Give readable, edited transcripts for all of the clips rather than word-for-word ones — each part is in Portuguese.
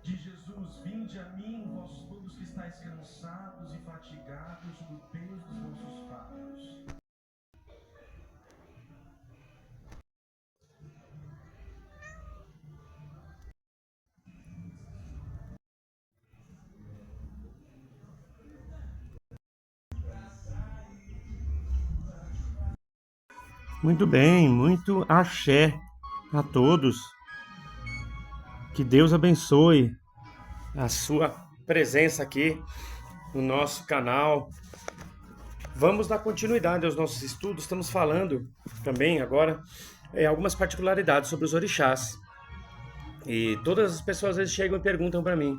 De Jesus, vinde a mim, vós todos que estáis cansados e fatigados do peso dos vossos fardos. Muito bem, muito axé a todos. Que Deus abençoe a sua presença aqui no nosso canal. Vamos dar continuidade aos nossos estudos. Estamos falando também agora algumas particularidades sobre os orixás. E todas as pessoas às vezes chegam e perguntam para mim: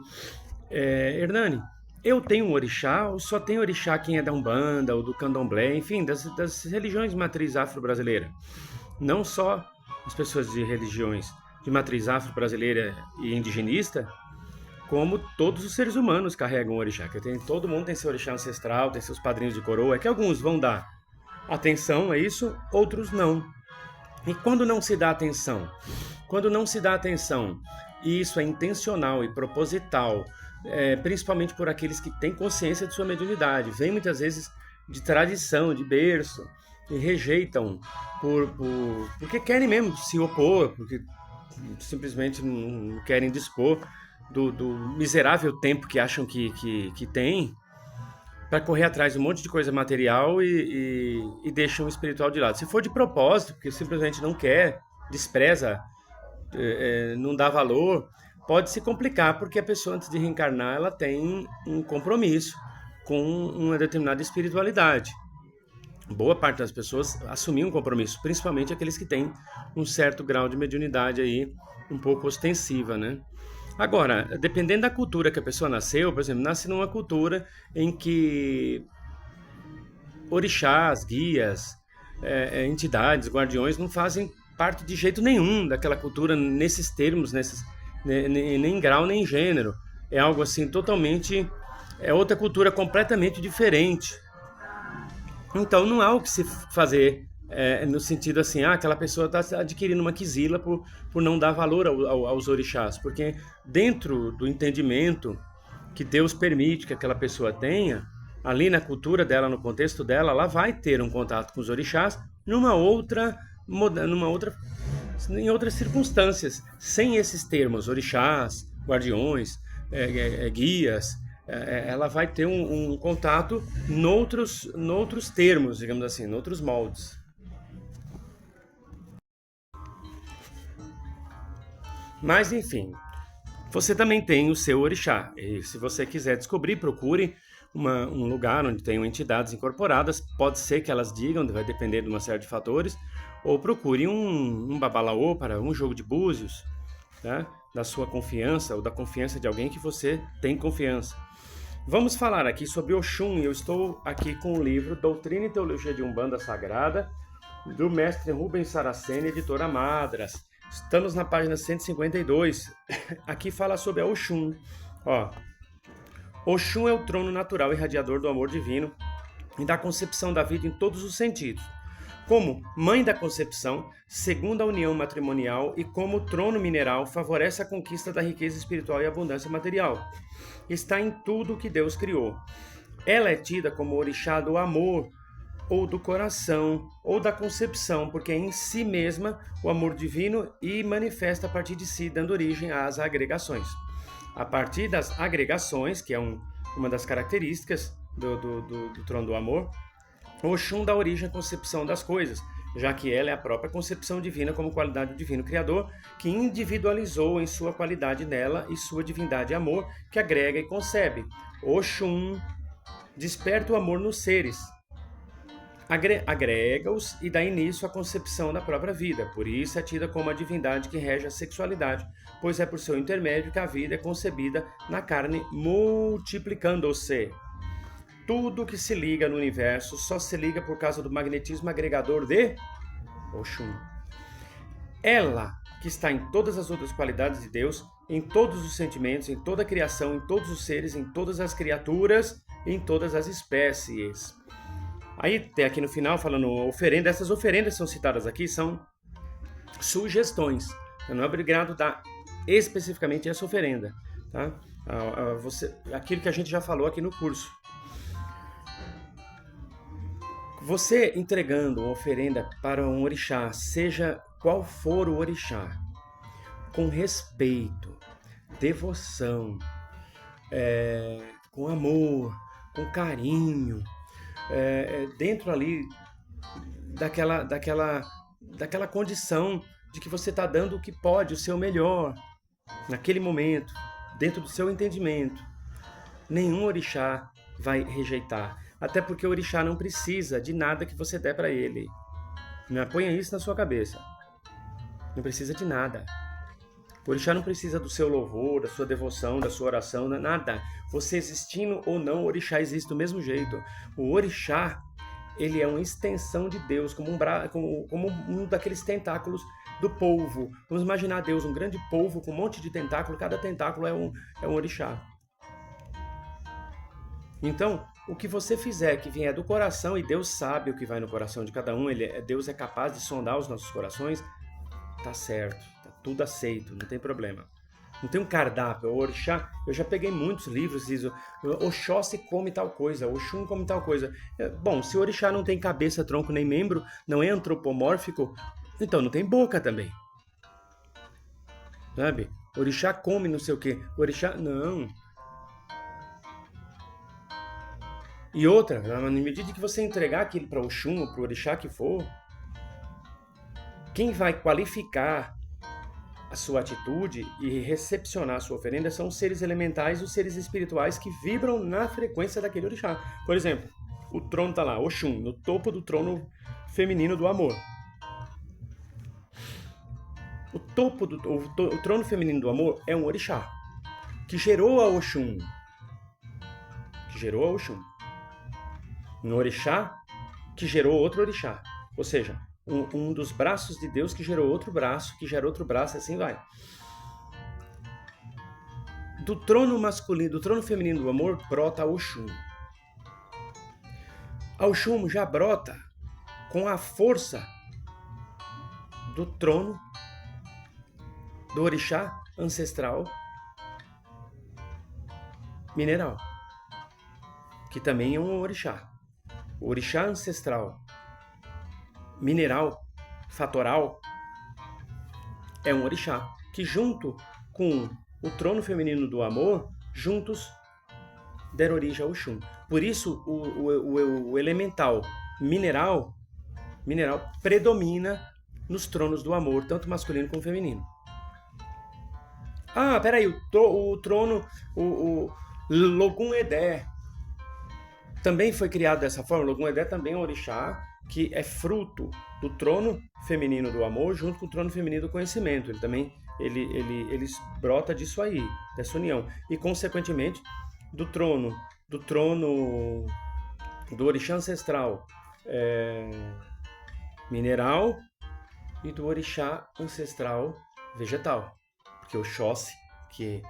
Hernani, eu tenho um orixá ou só tem orixá quem é da Umbanda ou do Candomblé, enfim, das religiões de matriz afro-brasileira? Não só as pessoas de religiões de matriz afro-brasileira e indigenista, como todos os seres humanos carregam o orixá. Todo mundo tem seu orixá ancestral, tem seus padrinhos de coroa, é que alguns vão dar atenção a isso, outros não. E quando não se dá atenção? Quando não se dá atenção, e isso é intencional e proposital, principalmente por aqueles que têm consciência de sua mediunidade, vem muitas vezes de tradição, de berço, e rejeitam porque querem mesmo se opor, porque simplesmente não querem dispor do miserável tempo que acham que tem para correr atrás de um monte de coisa material e deixam o espiritual de lado. Se for de propósito, porque simplesmente não quer, despreza, não dá valor, pode se complicar, porque a pessoa antes de reencarnar ela tem um compromisso com uma determinada espiritualidade. Boa parte das pessoas assumiam um compromisso, principalmente aqueles que têm um certo grau de mediunidade aí, um pouco ostensiva, né? Agora, dependendo da cultura que a pessoa nasceu, por exemplo, nasce numa cultura em que orixás, guias, entidades, guardiões não fazem parte de jeito nenhum daquela cultura nesses termos, nem grau nem gênero. É algo assim totalmente, é outra cultura completamente diferente. Então não há o que se fazer no sentido assim, aquela pessoa está adquirindo uma quizila por não dar valor aos orixás, porque dentro do entendimento que Deus permite que aquela pessoa tenha, ali na cultura dela, no contexto dela, ela vai ter um contato com os orixás em outras circunstâncias, sem esses termos, orixás, guardiões, guias. Ela vai ter um contato noutros termos, digamos assim, noutros moldes. Mas, enfim, você também tem o seu orixá. E se você quiser descobrir, procure um lugar onde tenham entidades incorporadas. Pode ser que elas digam, vai depender de uma série de fatores. Ou procure um babalaô para um jogo de búzios, tá? Da sua confiança ou da confiança de alguém que você tem confiança. Vamos falar aqui sobre Oxum. Eu estou aqui com o livro Doutrina e Teologia de Umbanda Sagrada, do mestre Rubens Saraceni, editora Madras. Estamos na página 152. Aqui fala sobre a Oxum. Oxum é o trono natural irradiador do amor divino e da concepção da vida em todos os sentidos. Como mãe da concepção, segundo a união matrimonial e como trono mineral, favorece a conquista da riqueza espiritual e abundância material. Está em tudo o que Deus criou. Ela é tida como orixá do amor, ou do coração, ou da concepção, porque é em si mesma o amor divino e manifesta a partir de si, dando origem às agregações. A partir das agregações, que é uma das características do trono do amor, Oxum dá origem à concepção das coisas, já que ela é a própria concepção divina como qualidade do divino criador, que individualizou em sua qualidade nela e sua divindade amor, que agrega e concebe. Oxum desperta o amor nos seres, agrega-os e dá início à concepção da própria vida. Por isso é tida como a divindade que rege a sexualidade, pois é por seu intermédio que a vida é concebida na carne, multiplicando-se. Tudo que se liga no universo só se liga por causa do magnetismo agregador de Oxum. Ela, que está em todas as outras qualidades de Deus, em todos os sentimentos, em toda a criação, em todos os seres, em todas as criaturas, em todas as espécies. Aí tem aqui no final falando oferenda. Essas oferendas são citadas aqui, são sugestões. Você não é obrigado a dar especificamente essa oferenda, tá? Aquilo que a gente já falou aqui no curso. Você entregando uma oferenda para um orixá, seja qual for o orixá, com respeito, devoção, com amor, com carinho, dentro ali daquela condição de que você está dando o que pode, o seu melhor, naquele momento, dentro do seu entendimento. Nenhum orixá vai rejeitar, até porque o orixá não precisa de nada que você der para ele. Ponha isso na sua cabeça. Não precisa de nada. O orixá não precisa do seu louvor, da sua devoção, da sua oração, nada. Você existindo ou não, o orixá existe do mesmo jeito. O orixá, ele é uma extensão de Deus, como um daqueles tentáculos do polvo. Vamos imaginar Deus, um grande polvo com um monte de tentáculo, cada tentáculo é um orixá. Então, o que você fizer que vier do coração, e Deus sabe o que vai no coração de cada um, Deus é capaz de sondar os nossos corações, tá certo, tá tudo aceito, não tem problema. Não tem um cardápio, o orixá, eu já peguei muitos livros, diz, Oxóssi come tal coisa, Oxum come tal coisa. Bom, se o orixá não tem cabeça, tronco nem membro, não é antropomórfico, então não tem boca também. Sabe? O orixá come não sei o quê, o orixá, não. E outra, na medida que você entregar aquilo para o Oxum ou para o orixá que for, quem vai qualificar a sua atitude e recepcionar a sua oferenda são os seres elementais e os seres espirituais que vibram na frequência daquele orixá. Por exemplo, o trono está lá, Oxum, no topo do trono feminino do amor. O trono feminino do amor é um orixá que gerou a Oxum. Um orixá que gerou outro orixá. Ou seja, um dos braços de Deus que gerou outro braço, que gera outro braço, assim vai. Do trono masculino, do trono feminino do amor, brota a Oxum. A Oxum já brota com a força do trono do orixá ancestral mineral, que também é um orixá. O orixá ancestral mineral, fatoral, é um orixá que junto com o trono feminino do amor, juntos deram origem ao Oxum. Por isso o elemental mineral predomina nos tronos do amor, tanto masculino como feminino. Ah, peraí, o trono, o Logum Edé também foi criado dessa forma. O Logum Edé também é um orixá que é fruto do trono feminino do amor junto com o trono feminino do conhecimento. Ele também ele brota disso aí, dessa união. E, consequentemente, do trono do orixá ancestral mineral e do orixá ancestral vegetal. Porque o Oxóssi, que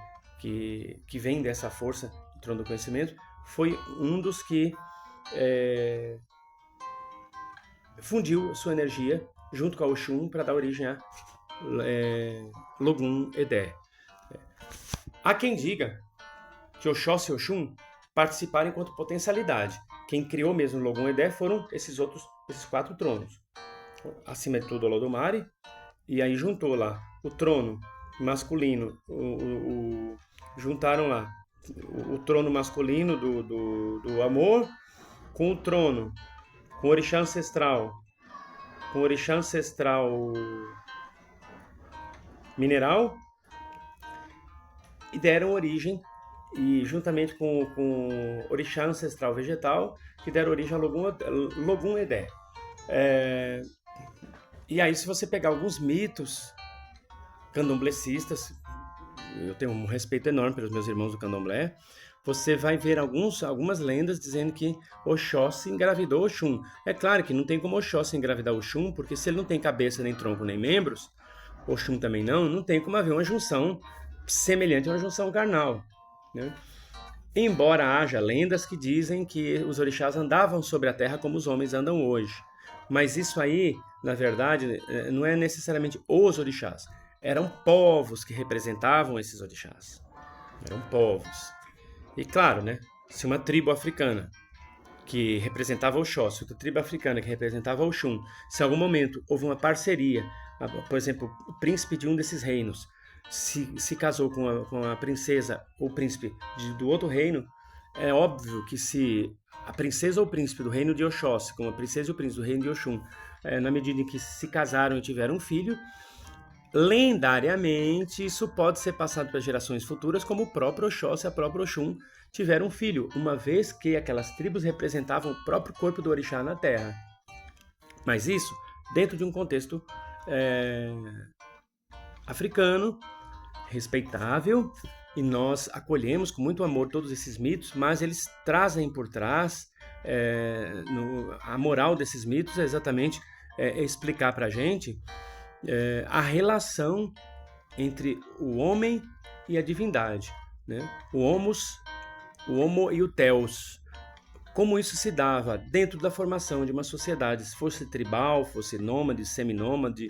vem dessa força do trono do conhecimento, foi um dos que fundiu sua energia junto com a Oxum para dar origem a Logum Edé. Há quem diga que Oxóssi e Oxum participaram enquanto potencialidade. Quem criou mesmo o Logum Edé foram esses 4 tronos. Acima de tudo, o Olodumare, e aí juntou lá o trono masculino, juntaram lá o trono masculino do amor com o trono, com o orixá ancestral, mineral, e deram origem e juntamente com orixá ancestral vegetal, que deram origem a Logum Edé. E aí, se você pegar alguns mitos candomblecistas, eu tenho um respeito enorme pelos meus irmãos do candomblé, você vai ver algumas lendas dizendo que Oxóssi engravidou Oxum. É claro que não tem como Oxóssi engravidar Oxum, porque se ele não tem cabeça, nem tronco, nem membros, Oxum também não tem como haver uma junção semelhante a uma junção carnal, né? Embora haja lendas que dizem que os orixás andavam sobre a terra como os homens andam hoje. Mas isso aí, na verdade, não é necessariamente os orixás. Eram povos que representavam esses orixás. Eram povos. E claro, né? Se uma tribo africana que representava Oxóssi, outra tribo africana que representava Oxum, se em algum momento houve uma parceria, por exemplo, o príncipe de um desses reinos se casou com a princesa ou príncipe do outro reino, é óbvio que se a princesa ou o príncipe do reino de Oxóssi com a princesa e o príncipe do reino de Oxum, na medida em que se casaram e tiveram um filho, lendariamente isso pode ser passado para gerações futuras, como o próprio Oxóssi e a própria Oxum tiveram um filho, uma vez que aquelas tribos representavam o próprio corpo do orixá na terra. Mas isso dentro de um contexto africano, respeitável, e nós acolhemos com muito amor todos esses mitos, mas eles trazem por trás, a moral desses mitos é exatamente explicar para a gente a relação entre o homem e a divindade, né? O homo e o theos. Como isso se dava dentro da formação de uma sociedade, se fosse tribal, fosse nômade, seminômade,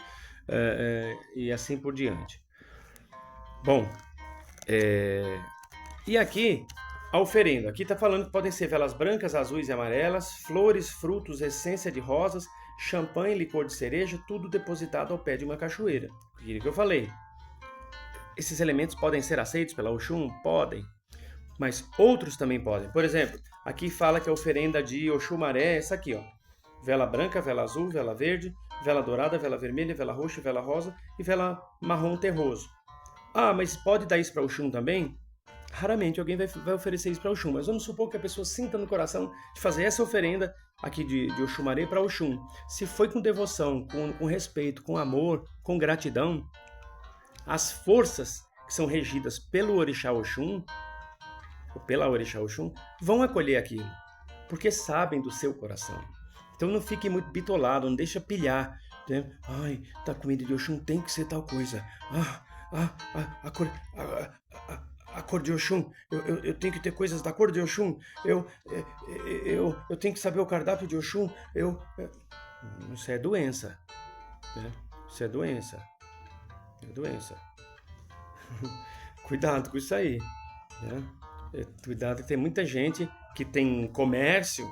e assim por diante. Bom, e aqui a oferenda. Aqui está falando que podem ser velas brancas, azuis e amarelas, flores, frutos, essência de rosas, champanhe, licor de cereja, tudo depositado ao pé de uma cachoeira. Aquilo que eu falei. Esses elementos podem ser aceitos pela Oxum? Podem. Mas outros também podem. Por exemplo, aqui fala que a oferenda de Oxumaré é essa aqui, ó. Vela branca, vela azul, vela verde, vela dourada, vela vermelha, vela roxa, vela rosa e vela marrom terroso. Ah, mas pode dar isso para Oxum também? Raramente alguém vai oferecer isso para Oxum, mas vamos supor que a pessoa sinta no coração de fazer essa oferenda aqui de Oxumaré para Oxum. Se foi com devoção, com respeito, com amor, com gratidão, as forças que são regidas pelo orixá Oxum, ou pela orixá Oxum, vão acolher aquilo, porque sabem do seu coração. Então não fique muito bitolado, não deixa pilhar, né? Ai, tá comida de Oxum tem que ser tal coisa. A cor de Oxum, eu tenho que ter coisas da cor de Oxum, eu tenho que saber o cardápio de Oxum, isso é doença, né? Isso é doença. É doença. Cuidado com isso aí, né? Cuidado que tem muita gente que tem comércio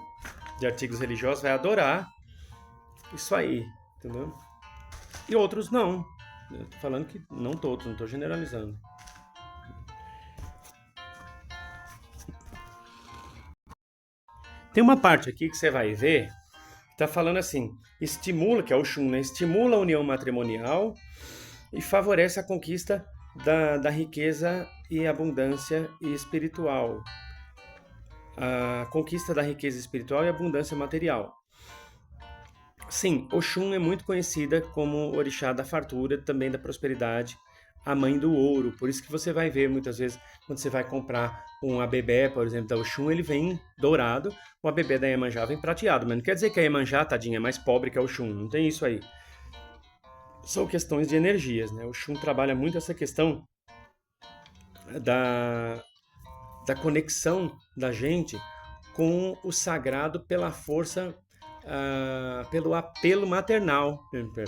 de artigos religiosos, vai adorar isso aí, entendeu? E outros não. Eu tô falando que não todos, não estou generalizando. Tem uma parte aqui que você vai ver, tá falando assim, estimula, que é o Oxum, né? Estimula a união matrimonial e favorece a conquista da riqueza e abundância espiritual. A conquista da riqueza espiritual e abundância material. Sim, Oxum é muito conhecida como orixá da fartura, também da prosperidade, a mãe do ouro. Por isso que você vai ver muitas vezes, quando você vai comprar um abebé, por exemplo, da Oxum, ele vem dourado, o abebé da Iemanjá vem prateado. Mas não quer dizer que a Iemanjá, tadinha, é mais pobre que a Oxum, não tem isso aí. São questões de energias, né? O Oxum trabalha muito essa questão da conexão da gente com o sagrado pela força, pelo apelo maternal,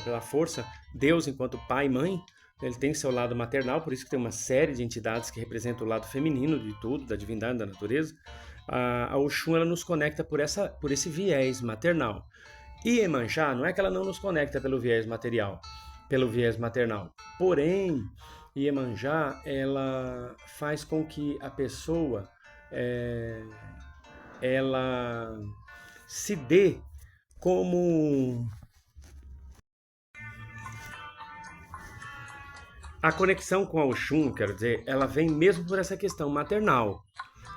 pela força. Deus, enquanto pai e mãe, ele tem seu lado maternal, por isso que tem uma série de entidades que representam o lado feminino de tudo, da divindade, da natureza. A Oxum, ela nos conecta por esse viés maternal. E Iemanjá, não é que ela não nos conecta pelo viés material, pelo viés maternal. Porém, Iemanjá, ela faz com que a pessoa ela se dê como a conexão com a Oxum, quero dizer, ela vem mesmo por essa questão maternal.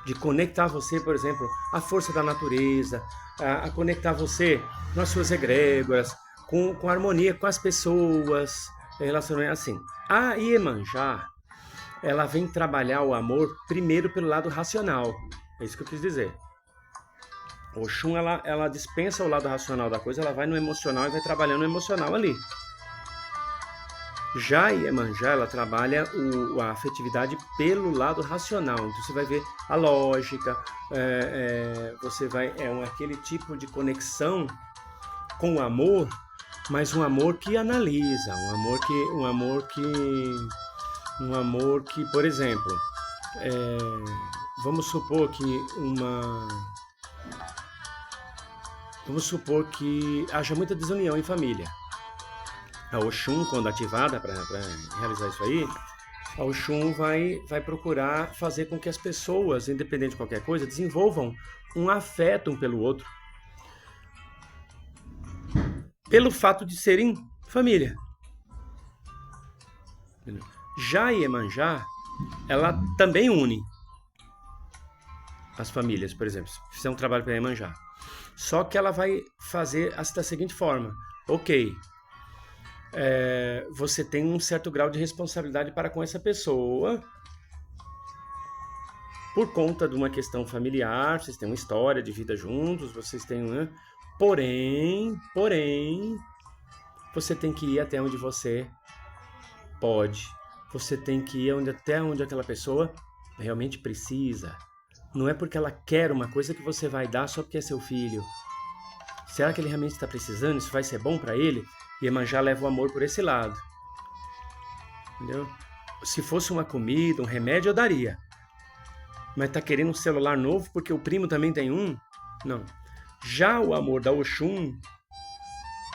de conectar você, por exemplo, à força da natureza, a conectar você nas suas egrégoras, com harmonia com as pessoas, relacionamento assim. A Iemanjá, ela vem trabalhar o amor primeiro pelo lado racional. É isso que eu quis dizer. Oxum, ela dispensa o lado racional da coisa, ela vai no emocional e vai trabalhando o emocional ali. Já a Iemanjá, ela trabalha a afetividade pelo lado racional. Então você vai ver a lógica, você vai aquele tipo de conexão com o amor, mas um amor que analisa, um amor que, por exemplo, vamos supor que haja muita desunião em família. A Oxum, quando ativada para realizar isso aí, a Oxum vai procurar fazer com que as pessoas, independente de qualquer coisa, desenvolvam um afeto um pelo outro. Pelo fato de serem família. Já a Iemanjá, ela também une as famílias, por exemplo, se fizer um trabalho para a Iemanjá. Só que ela vai fazer da seguinte forma: ok, você tem um certo grau de responsabilidade para com essa pessoa por conta de uma questão familiar, vocês têm uma história de vida juntos, vocês têm porém, você tem que ir até onde você pode. Você tem que ir até onde aquela pessoa realmente precisa. Não é porque ela quer uma coisa que você vai dar só porque é seu filho. Será que ele realmente está precisando? Isso vai ser bom para ele? E Iemanjá leva o amor por esse lado. Entendeu? Se fosse uma comida, um remédio, eu daria. Mas tá querendo um celular novo porque o primo também tem um? Não. Já o amor da Oxum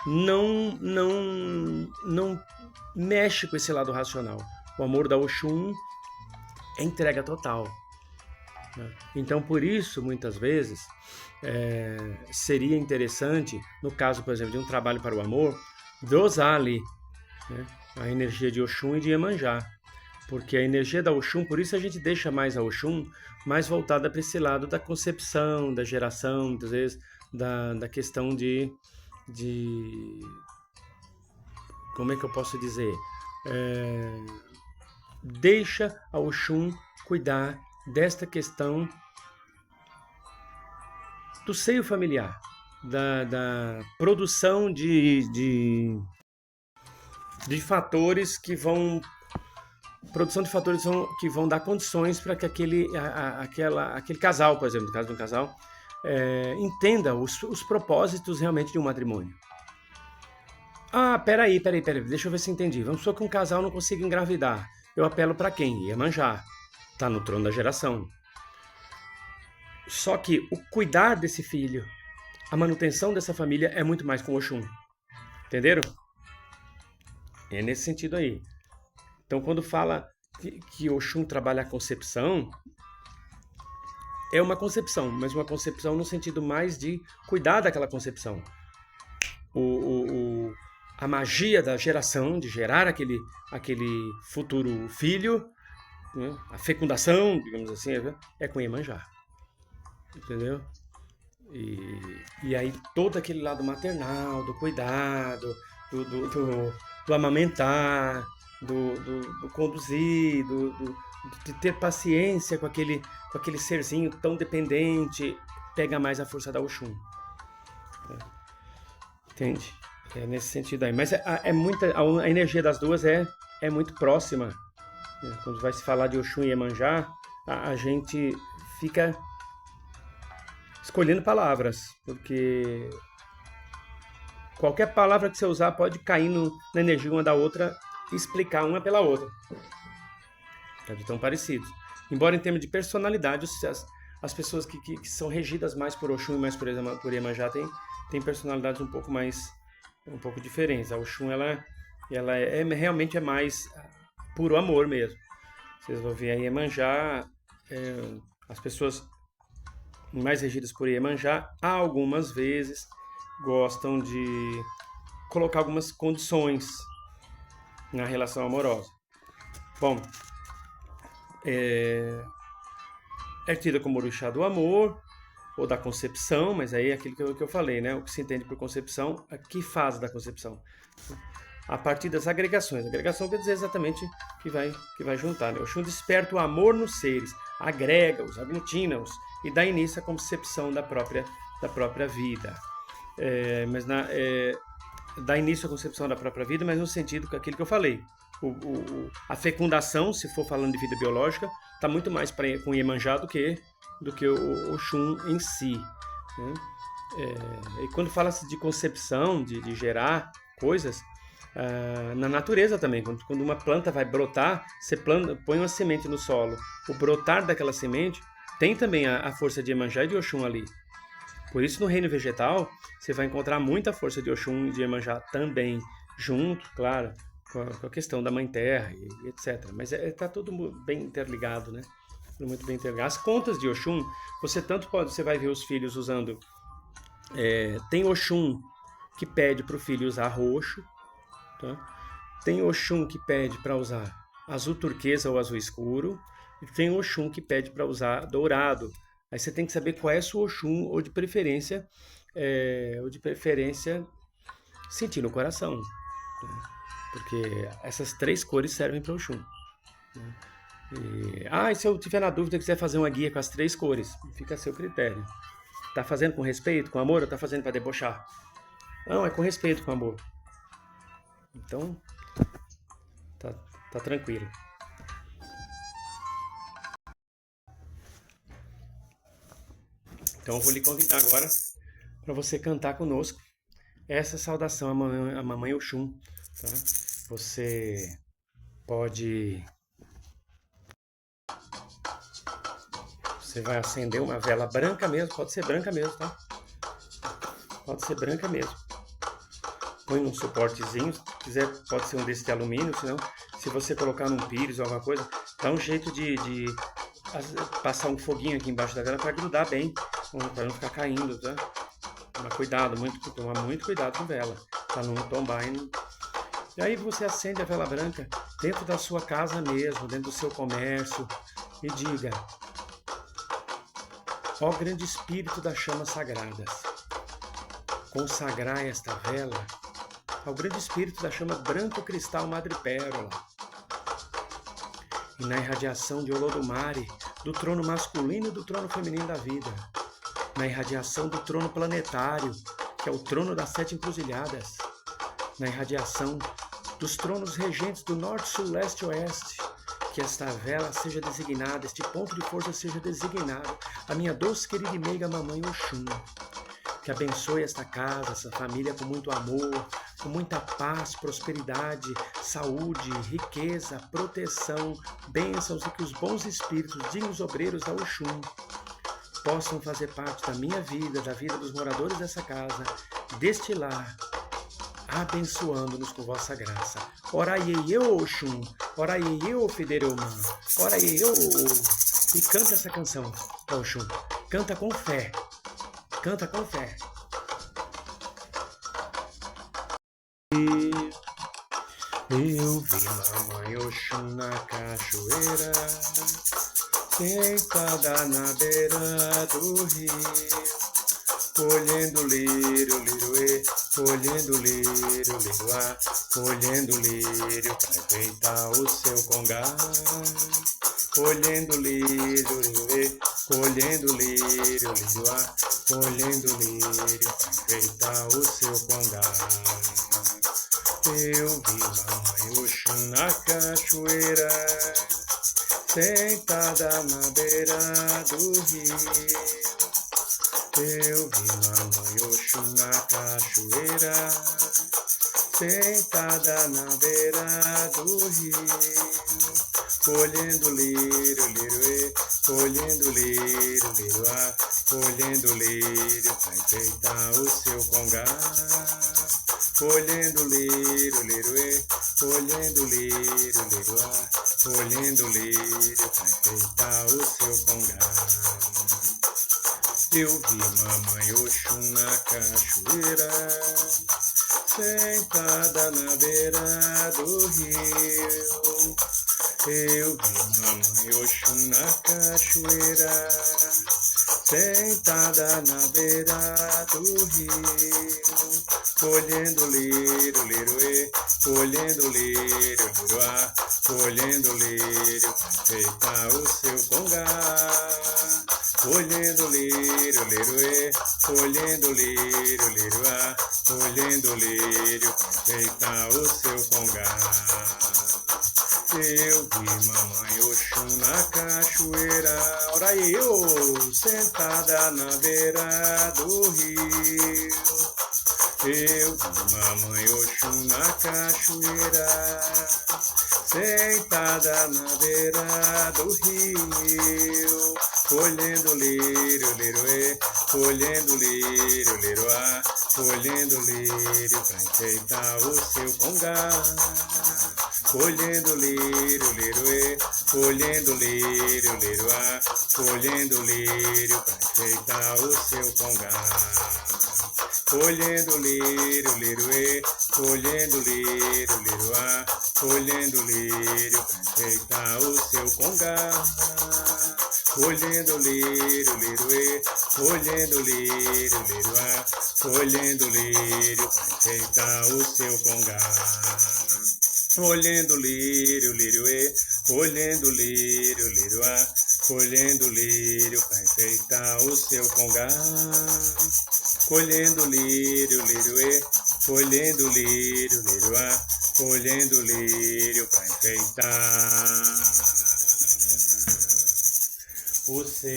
não mexe com esse lado racional. O amor da Oxum é entrega total. Então, por isso, muitas vezes, seria interessante, no caso, por exemplo, de um trabalho para o amor, dosar ali, né, a energia de Oxum e de Iemanjá. Porque a energia da Oxum, por isso a gente deixa mais a Oxum mais voltada para esse lado da concepção, da geração, muitas vezes, da questão de como é que eu posso dizer? Deixa a Oxum cuidar desta questão do seio familiar, da produção de fatores que vão dar condições para que aquele casal, por exemplo, no caso de um casal, entenda os propósitos realmente de um matrimônio. Ah, peraí, deixa eu ver se entendi. Vamos supor que um casal não consiga engravidar. Eu apelo para quem? Iemanjá. Está no trono da geração. Só que o cuidar desse filho, a manutenção dessa família é muito mais com Oxum. Entenderam? É nesse sentido aí. Então, quando fala que Oxum trabalha a concepção, é uma concepção, mas uma concepção no sentido mais de cuidar daquela concepção. A magia da geração, de gerar aquele futuro filho, né? A fecundação, digamos assim, é com Iemanjá. Entendeu? E aí todo aquele lado maternal, do cuidado, do amamentar, do conduzir, de ter paciência com aquele serzinho tão dependente, pega mais a força da Oxum. Entende? É nesse sentido aí. Mas a energia das duas é muito próxima. Quando vai se falar de Oxum e Iemanjá, a gente fica escolhendo palavras, porque qualquer palavra que você usar pode cair na energia uma da outra e explicar uma pela outra. De tão parecidos. Embora em termos de personalidade, as pessoas que são regidas mais por Oxum e mais por Iemanjá têm personalidades um pouco diferentes. A Oxum, ela realmente é mais puro amor mesmo. Vocês vão ver a Iemanjá, as pessoas mais regidas por Iemanjá, algumas vezes gostam de colocar algumas condições na relação amorosa. Bom, é tida como orixá do amor ou da concepção, mas aí é aquilo que eu falei, né? O que se entende por concepção, a que fase da concepção? A partir das agregações. Agregação quer dizer exatamente que vai juntar, né? Oxum desperta o amor nos seres, agrega-os, aglutina-os e dá início à concepção da própria vida. Dá início à concepção da própria vida, mas no sentido que aquilo que eu falei. A fecundação, se for falando de vida biológica, está muito mais com Iemanjá do que o Oxum em si, né? E quando fala-se de concepção, de gerar coisas, na natureza também, quando uma planta vai brotar, você põe uma semente no solo, o brotar daquela semente tem também a força de Iemanjá e de Oxum ali. Por isso, no reino vegetal, você vai encontrar muita força de Oxum e de Iemanjá também, junto, claro, com a questão da Mãe Terra e etc. Mas está tudo bem interligado, né? Tudo muito bem interligado. As contas de Oxum, você vai ver os filhos usando... tem Oxum que pede para o filho usar roxo, tá? Tem Oxum que pede para usar azul turquesa ou azul escuro, e tem Oxum que pede para usar dourado. Aí você tem que saber qual é o seu Oxum, ou de preferência sentir no coração, né? Porque essas 3 cores servem para Oxum, né? E se eu tiver na dúvida e quiser fazer uma guia com as 3 cores, fica a seu critério. Tá fazendo com respeito, com amor, ou tá fazendo para debochar? Não, é com respeito, com amor. Então, tá tranquilo. Então, eu vou lhe convidar agora para você cantar conosco essa saudação à Mamãe Oxum, tá? Você vai acender uma vela branca mesmo, pode ser branca mesmo, tá? Pode ser branca mesmo. Põe um suportezinho, se quiser pode ser um desse de alumínio, senão, se você colocar num pires ou alguma coisa, dá um jeito de passar um foguinho aqui embaixo da vela para grudar bem, para não ficar caindo, tá? Tomar muito cuidado com vela, para não tombar. E aí você acende a vela branca dentro da sua casa mesmo, dentro do seu comércio, e diga: ó grande Espírito das chamas sagradas, consagrai esta vela ao grande Espírito da chama branco cristal madrepérola, e na irradiação de Olodumare, do trono masculino e do trono feminino da vida, na irradiação do trono planetário, que é o trono das 7 encruzilhadas, na irradiação dos tronos regentes do norte, sul, leste e oeste, que esta vela seja designada, este ponto de força seja designado a minha doce, querida e meiga Mamãe Oxum, que abençoe esta casa, essa família com muito amor, com muita paz, prosperidade, saúde, riqueza, proteção, bênçãos, e que os bons espíritos, dignos obreiros da Oxum, possam fazer parte da minha vida, da vida dos moradores dessa casa, deste lar, abençoando-nos com vossa graça. Ora eu, Oxum, ora eu, Fidereumã, ora eu. E canta essa canção, Oxum. Canta com fé. Canta com fé. Eu vi Mamãe Oxum na cachoeira, sentada na beira do rio, colhendo lírio, liroê, colhendo lírio, liroá, colhendo lírio pra enfeitar o seu congá, colhendo lírio, liroê, colhendo lírio, liroá, colhendo lírio pra enfeitar o seu congá. Eu vi Mamãe Oxum na cachoeira, sentada na beira do rio. Eu vi Mamãe Oxum na cachoeira, sentada na beira do rio, colhendo lírio, liroê, colhendo lírio, liroá, colhendo lírio pra enfeitar o seu congá, colhendo lírio, liroê, colhendo lírio, liroá, colhendo lírio pra enfeitar o seu congá. Eu vi Mamãe Oxum na cachoeira, sentada na beira do rio. Eu vi mamãe Oxum na cachoeira, sentada na beira do rio, colhendo lírio, liroê, colhendo lírio, liroá, colhendo lírio, feita o seu congá. Colhendo lírio, liroê, colhendo lírio, liroá, colhendo lírio, feita o seu congá. Eu vi mamãe Oxum na cachoeira, ora eu, sentada na beira do rio. Eu vi mamãe Oxum na cachoeira, sentada na beira do rio, colhendo lírio, liroê, colhendo lírio, liroá, colhendo lírio pra enfeitar o seu congá. Colhendo lírio, liroê, colhendo lírio, liroá, colhendo lírio pra enfeitar o seu congá. Colhendo lírio, liroê, colhendo lírio, liroá, colhendo lírio pra enfeitar o seu congá. Colhendo lírio, liroê, colhendo lírio, liroá, colhendo lírio pra enfeitar o seu congá. Colhendo lírio, liroê, colhendo lírio, liroá, colhendo lírio pra enfeitar o seu congá. Colhendo lírio, liroê, colhendo lírio, liroá, colhendo lírio pra enfeitar o seu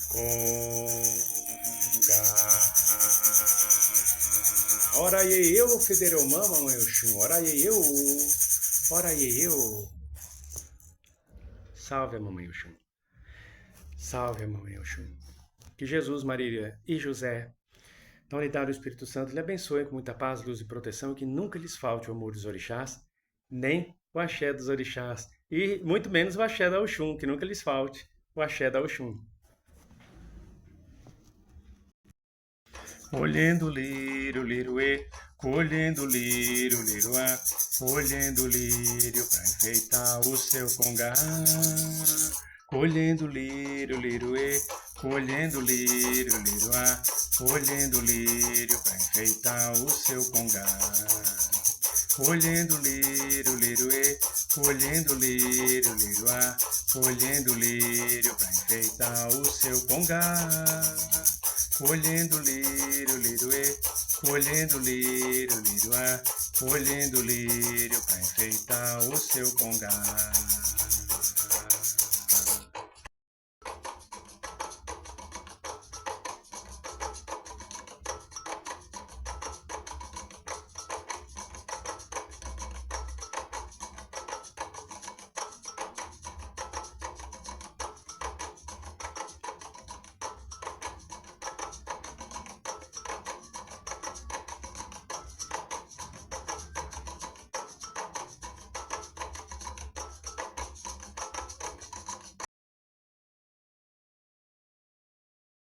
congá. Ora eu, Federomã, mamãe Oxum, ora eu, ora eu. Salve a mamãe Oxum, salve a mamãe Oxum. Que Jesus, Maria e José, na unidade do Espírito Santo, lhe abençoem com muita paz, luz e proteção, e que nunca lhes falte o amor dos orixás, nem o axé dos orixás, e muito menos o axé da Oxum, que nunca lhes falte o axé da Oxum. Colhendo lírio, liroê, colhendo lírio, liroá, colhendo lírio pra enfeitar o seu congá. Colhendo lírio, liroê, colhendo lírio, liroá, colhendo lírio pra enfeitar o seu congá. Colhendo lírio, liroê, colhendo lírio, liroá, colhendo lírio pra enfeitar o seu congá. Colhendo lírio, liroê, colhendo lírio, liroá, colhendo lírio pra enfeitar o seu congá.